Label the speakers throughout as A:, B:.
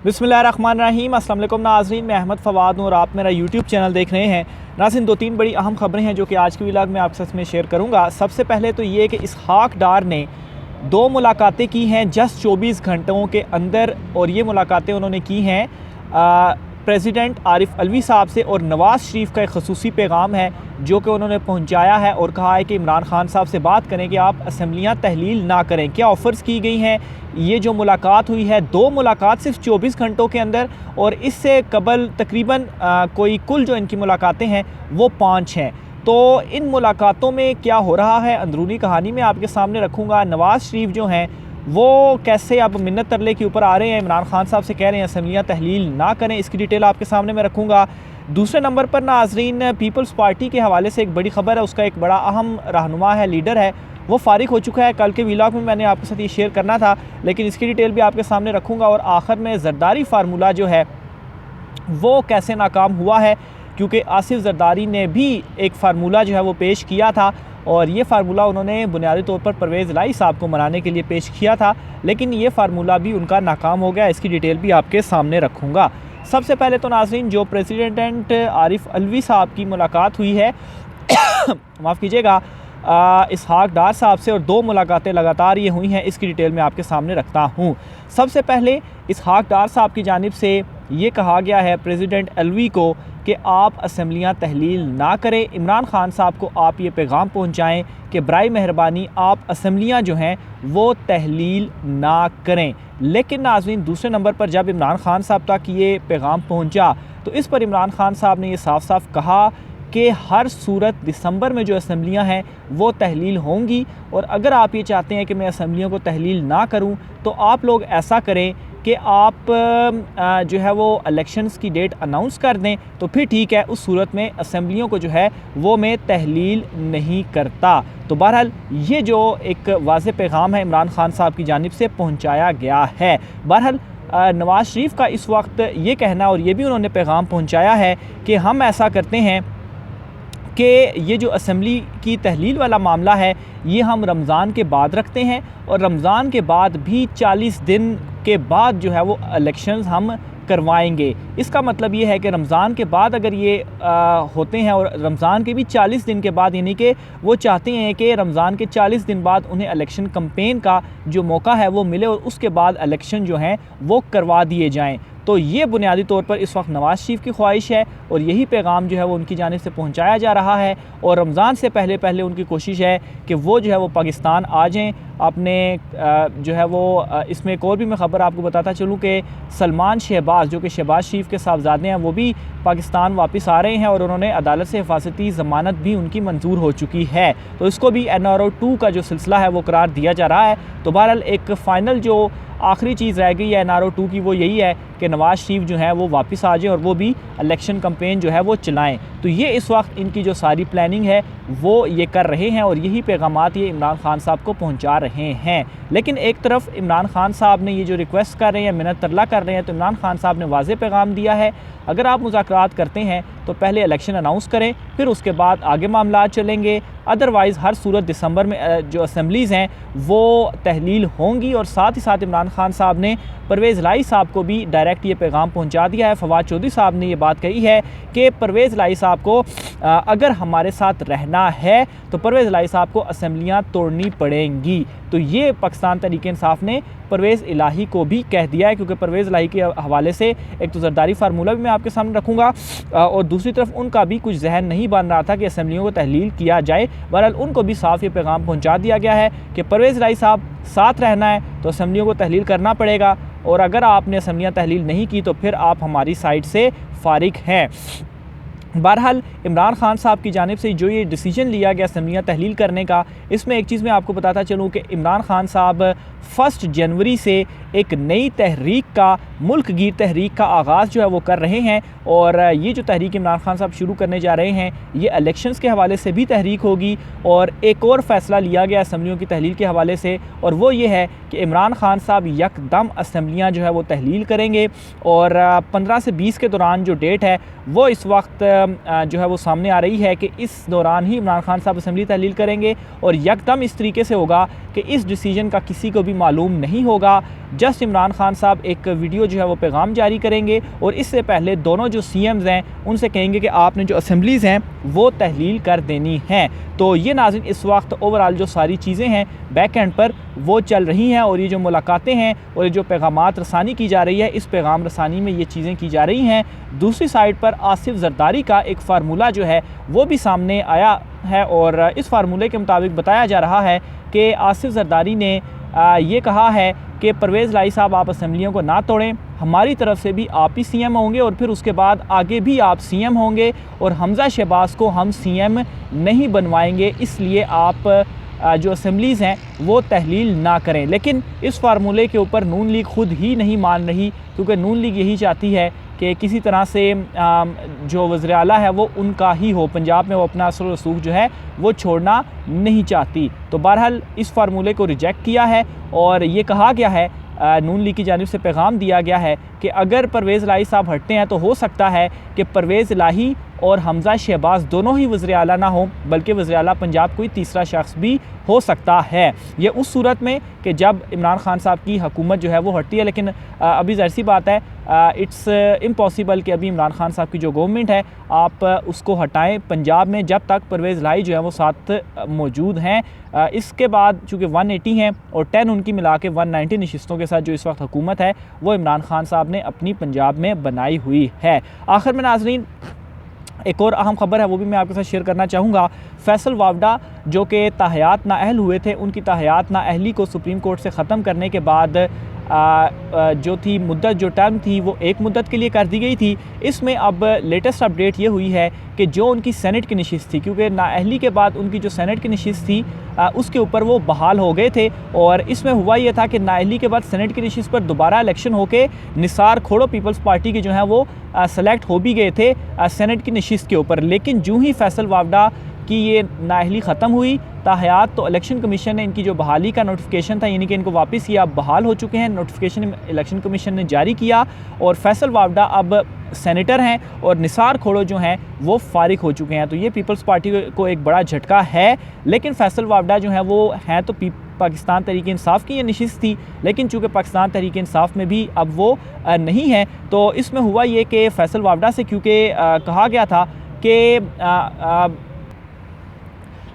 A: बिस्मिल्लाहिर्रहमानिर्रहीम। अस्सलाम वालेकुम नाज़रीन, मैं अहमद फ़वाद हूँ और आप मेरा यूट्यूब चैनल देख रहे हैं। नाज़रीन, दो तीन बड़ी अहम खबरें हैं जो कि आज के व्लॉग में आपके साथ में शेयर करूँगा। सबसे पहले तो ये कि इसहाक डार ने 2 मुलाकातें की हैं जस्ट 24 घंटों के अंदर, और ये मुलाकातें उन्होंने की हैं प्रेसिडेंट आरिफ अलवी साहब से, और नवाज़ शरीफ का एक ख़ुसूसी पैगाम है जो कि उन्होंने पहुंचाया है और कहा है कि इमरान खान साहब से बात करें कि आप असम्बलियाँ तहलील ना करें। क्या ऑफ़र्स की गई हैं, ये जो मुलाकात हुई है 2 मुलाकात सिर्फ 24 घंटों के अंदर, और इससे कबल तकरीबन कोई कुल जो इनकी मुलाकातें हैं वो 5 हैं। तो इन मुलाकातों में क्या हो रहा है, अंदरूनी कहानी में आपके सामने रखूँगा। नवाज़ शरीफ जो हैं वो कैसे अब मिन्नत तरले के ऊपर आ रहे हैं, इमरान खान साहब से कह रहे हैं असम्बलियाँ तहलील ना करें, इसकी डिटेल आपके सामने मैं रखूँगा। दूसरे नंबर पर नाज़रीन, पीपल्स पार्टी के हवाले से एक बड़ी ख़बर है, उसका एक बड़ा अहम रहनुमा है, लीडर है, वो फ़ारिग हो चुका है। कल के व्लॉग में मैंने आपके साथ ये शेयर करना था, लेकिन इसकी डिटेल भी आपके सामने रखूँगा। और आखिर में ज़रदारी फार्मूला जो है वो कैसे नाकाम हुआ है, क्योंकि आसिफ ज़रदारी ने भी एक फार्मूला जो है वो पेश किया था, और ये फार्मूला उन्होंने बुनियादी तौर पर परवेज़ इलाही साहब को मनाने के लिए पेश किया था, लेकिन ये फार्मूला भी उनका नाकाम हो गया। इसकी डिटेल भी आपके सामने रखूँगा। सबसे पहले तो नाज़रीन, जो प्रेसिडेंट आरिफ अलवी साहब की मुलाकात हुई है माफ़ कीजिएगा, इसहाक डार साहब से, और 2 मुलाकातें लगातार ये हुई हैं, इसकी डिटेल में आपके सामने रखता हूँ। सबसे पहले इसहाक डार साहब की जानिब से ये कहा गया है प्रेसिडेंट अलवी को कि आप असम्बलियाँ तहलील ना करें। इमरान खान साहब को आप ये पैगाम पहुँचाएँ कि बराए मेहरबानी आप असम्बलियाँ जो हैं वो तहलील ना करें। लेकिन नाज़रीन, दूसरे नंबर पर जब इमरान खान साहब तक ये पैगाम पहुँचा तो इस पर इमरान खान साहब ने ये साफ साफ कहा कि हर सूरत दिसंबर में जो असम्बलियाँ हैं वो तहलील होंगी, और अगर आप ये चाहते हैं कि मैं असम्बलियों को तहलील ना करूं तो आप लोग ऐसा करें कि आप जो है वो इलेक्शंस की डेट अनाउंस कर दें, तो फिर ठीक है, उस सूरत में असम्बलियों को जो है वो मैं तहलील नहीं करता। तो बहरहाल ये जो एक वाज़ेह पैगाम है इमरान खान साहब की जानिब से पहुँचाया गया है। बहरहाल नवाज़ शरीफ का इस वक्त ये कहना, और ये भी उन्होंने पैगाम पहुँचाया है कि हम ऐसा करते हैं कि ये जो असम्बली की तहलील वाला मामला है ये हम रमज़ान के बाद रखते हैं, और रमज़ान के बाद भी 40 दिन के बाद जो है वो इलेक्शंस हम करवाएंगे। इसका मतलब ये है कि रमज़ान के बाद अगर ये होते हैं, और रमज़ान के भी 40 दिन के बाद, यानी कि वो चाहते हैं कि रमज़ान के 40 दिन बाद उन्हें इलेक्शन कैंपेन का जो मौका है वो मिले, और उसके बाद इलेक्शन जो हैं वो करवा दिए जाएँ। तो ये बुनियादी तौर पर इस वक्त नवाज़ शरीफ की ख्वाहिश है, और यही पैगाम जो है वो उनकी जानिब से पहुंचाया जा रहा है। और रमज़ान से पहले पहले उनकी कोशिश है कि वो जो है वो पाकिस्तान आ जाएँ। अपने जो है वो इसमें एक और भी मैं ख़बर आपको बताता चलूँ कि सलमान शहबाज, जो कि शहबाज शरीफ के साहबजादे हैं, वो भी पाकिस्तान वापस आ रहे हैं, और उन्होंने अदालत से हिफाजती ज़मानत भी उनकी मंजूर हो चुकी है। तो इसको भी NRO 2 का जो सिलसिला है वो करार दिया जा रहा है। तो बहरहाल एक फ़ाइनल जो आखिरी चीज़ रह गई है NRO 2 की, वो यही है कि नवाज़ शरीफ जो है वो वापस आ जाए और वो भी इलेक्शन कैंपेन जो है वो चलाएं। तो ये इस वक्त इनकी जो सारी प्लानिंग है वो ये कर रहे हैं, और यही पैगामात ये इमरान खान साहब को पहुंचा रहे हैं। लेकिन एक तरफ इमरान खान साहब ने ये जो रिक्वेस्ट कर रहे हैं, मिन्नत तरला कर रहे हैं, तो इमरान खान साहब ने वाज़ेह पैगाम दिया है, अगर आप मुज़ाकरात करते हैं तो पहले इलेक्शन अनाउंस करें, फिर उसके बाद आगे मामला चलेंगे। अदरवाइज़ हर सूरत दिसंबर में जो असम्बलीज़ हैं वो तहलील होंगी। और साथ ही साथ इमरान खान साहब ने परवेज़ इलाही साहब को भी डायरेक्ट ये पैगाम पहुंचा दिया है। फवाद चौधरी साहब ने ये बात कही है कि परवेज़ इलाही साहब को अगर हमारे साथ रहना है तो परवेज़ इलाही साहब को असम्बलियाँ तोड़नी पड़ेंगी। तो ये पाकिस्तान तहरीक इंसाफ ने परवेज़ इलाही को भी कह दिया है, क्योंकि परवेज़ इलाही के हवाले से एक तो ज़रदारी फार्मूला भी मैं आपके सामने रखूँगा, और दूसरी तरफ उनका भी कुछ जहन नहीं बन रहा था कि असम्बलियों को तहलील किया जाए। बहरहाल उनको भी साफ ये पैगाम पहुँचा दिया गया है कि परवेज़ इलाही साहब साथ रहना है तो असम्बलियों को तहलील करना पड़ेगा, और अगर आपने असम्बलियाँ तहलील नहीं की तो फिर आप हमारी साइड से फ़ारिग हैं। बहरहाल इमरान खान साहब की जानिब से जो ये डिसीजन लिया गया असम्बलियाँ तहलील करने का, इसमें एक चीज़ मैं आपको बताता चलूँ कि इमरान खान साहब 1 जनवरी से एक नई तहरीक का, मुल्क गिर तहरीक का आगाज़ जो है वो कर रहे हैं। और ये जो तहरीक इमरान खान साहब शुरू करने जा रहे हैं ये इलेक्शंस के हवाले से भी तहरीक होगी। और एक और फ़ैसला लिया गया असम्बलियों की तहलील के हवाले से, और वो ये है कि इमरान खान साहब यकदम असम्बलियाँ जो है वो तहलील करेंगे। और 15 से 20 के दौरान जो डेट है वो इस वक्त जो है वो सामने आ रही है कि इस दौरान ही इमरान खान साहब असम्बली तहलील करेंगे, और यकदम इस तरीके से होगा कि इस डिसीजन का किसी को भी मालूम नहीं होगा। जस्ट इमरान खान साहब एक वीडियो जो है वो पैगाम जारी करेंगे और इससे पहले दोनों जो CMs हैं उनसे कहेंगे कि आपने जो असम्बलीज़ हैं वो तहलील कर देनी हैं। तो ये नाज़रीन इस वक्त ओवरऑल जो सारी चीज़ें हैं बैक एंड पर वो चल रही हैं और ये जो मुलाकातें हैं और ये जो पैगामात रसानी की जा रही है, इस पैगाम रसानी में ये चीज़ें की जा रही हैं। दूसरी साइड पर आसिफ जरदारी का एक फार्मूला जो है वो भी सामने आया है और इस फार्मूले के मुताबिक बताया जा रहा है कि आसिफ जरदारी ने ये कहा है कि परवेज़ लाई साहब आप असम्बलियों को ना तोड़ें, हमारी तरफ से भी आप ही CM होंगे और फिर उसके बाद आगे भी आप CM होंगे और हमज़ा शहबाज़ को हम CM नहीं बनवाएंगे, इसलिए आप जो असम्बलीज़ हैं वो तहलील ना करें। लेकिन इस फार्मूले के ऊपर नून लीग ख़ुद ही नहीं मान रही, क्योंकि नून लीग यही चाहती है कि किसी तरह से जो वज़ीर आला है वो उनका ही हो, पंजाब में वो अपना असर रसूख जो है वो छोड़ना नहीं चाहती। तो बहरहाल इस फार्मूले को रिजेक्ट किया है और ये कहा गया है, नून लीग की जानिब से पैगाम दिया गया है कि अगर परवेज़ इलाही साहब हटते हैं तो हो सकता है कि परवेज़ इलाही और हमज़ा शहबाज़ दोनों ही वज़ीर आला ना हो, बल्कि वज़ीर आला पंजाब कोई तीसरा शख्स भी हो सकता है। ये उस सूरत में कि जब इमरान खान साहब की हुकूमत जो है वो हटती है। लेकिन अभी ज़ाहिर सी बात है, इट्स इम्पॉसिबल कि अभी इमरान खान साहब की जो गवर्नमेंट है आप उसको हटाएं पंजाब में, जब तक परवेज़ इलाही जो है वो साथ मौजूद हैं। इसके बाद चूँकि 180 हैं और 10 उनकी मिला के 190 नशिस्तों के साथ जो इस वक्त हुकूमत है वो इमरान खान साहब ने अपनी पंजाब में बनाई हुई है। आखिर में नाज़रीन एक और अहम खबर है वो भी मैं आपके साथ शेयर करना चाहूँगा। फैसल वावडा जो कि ताहयात नाअहल हुए थे, उनकी ताहयात नाअहली को सुप्रीम कोर्ट से ख़त्म करने के बाद जो थी मुद्दत, जो टर्म थी वो एक मुद्दत के लिए कर दी गई थी। इसमें अब लेटेस्ट अपडेट ये हुई है कि जो उनकी सेनेट की नशिस्त थी, क्योंकि नाअहली के बाद उनकी जो सेनेट की नशिस्त थी उसके ऊपर वो बहाल हो गए थे और इसमें हुआ ये था कि नाअहली के बाद सेनेट की नशिस्त पर दोबारा इलेक्शन होके निसार खोड़ो पीपल्स पार्टी के जो हैं वो सेलेक्ट हो भी गए थे सेनेट की नशिस्त के ऊपर। लेकिन जो ही फैसल वावडा की ये नाअहली ख़त्म हुई ताहयात, तो इलेक्शन कमीशन ने इनकी जो बहाली का नोटिफिकेशन था, यानी कि इनको वापस ये अब बहाल हो चुके हैं, नोटिफिकेशन इलेक्शन कमीशन ने जारी किया और फैसल वावडा अब सेनेटर हैं और निसार खोड़ो जो हैं वो फारिग हो चुके हैं। तो ये पीपल्स पार्टी को एक बड़ा झटका है। लेकिन फैसल वावडा जो हैं वो हैं तो पाकिस्तान तहरीक इंसाफ की ये नशिस्त थी, लेकिन चूँकि पाकिस्तान तहरीक इंसाफ में भी अब वो नहीं है, तो इसमें हुआ ये कि फैसल वावडा से क्योंकि कहा गया था कि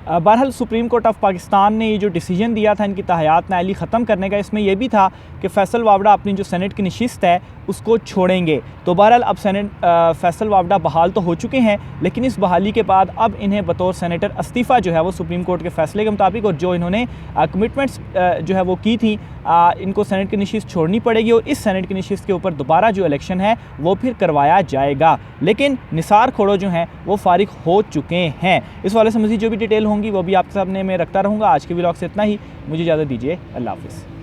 A: बहरहाल सुप्रीम कोर्ट ऑफ पाकिस्तान ने ये जो डिसीजन दिया था इनकी ताहयात नाअहली ख़त्म करने का, इसमें यह भी था कि फैसल वावडा अपनी जो सेनेट की नशिस्त है उसको छोड़ेंगे। तो बहरहाल अब फैसल वावडा बहाल तो हो चुके हैं, लेकिन इस बहाली के बाद अब इन्हें बतौर सेनेटर इस्तीफ़ा जो है वो सुप्रीम कोर्ट के फैसले के मुताबिक और जो इन्होंने कमिटमेंट्स जो है वो की थी, इनको सेनेट की नशिस्त छोड़नी पड़ेगी और इस सेनेट की नशिस्त के ऊपर दोबारा जो इलेक्शन है वो फिर करवाया जाएगा। लेकिन निसार खोड़ो जो हैं वो फारिग हो चुके हैं। इस वाले से मज़ीद जो भी डिटेल होंगी वो भी आपके सामने मैं रखता रहूँगा। आज के व्लॉग से इतना ही, मुझे इजाज़त दीजिए, अल्लाह हाफ़िज़।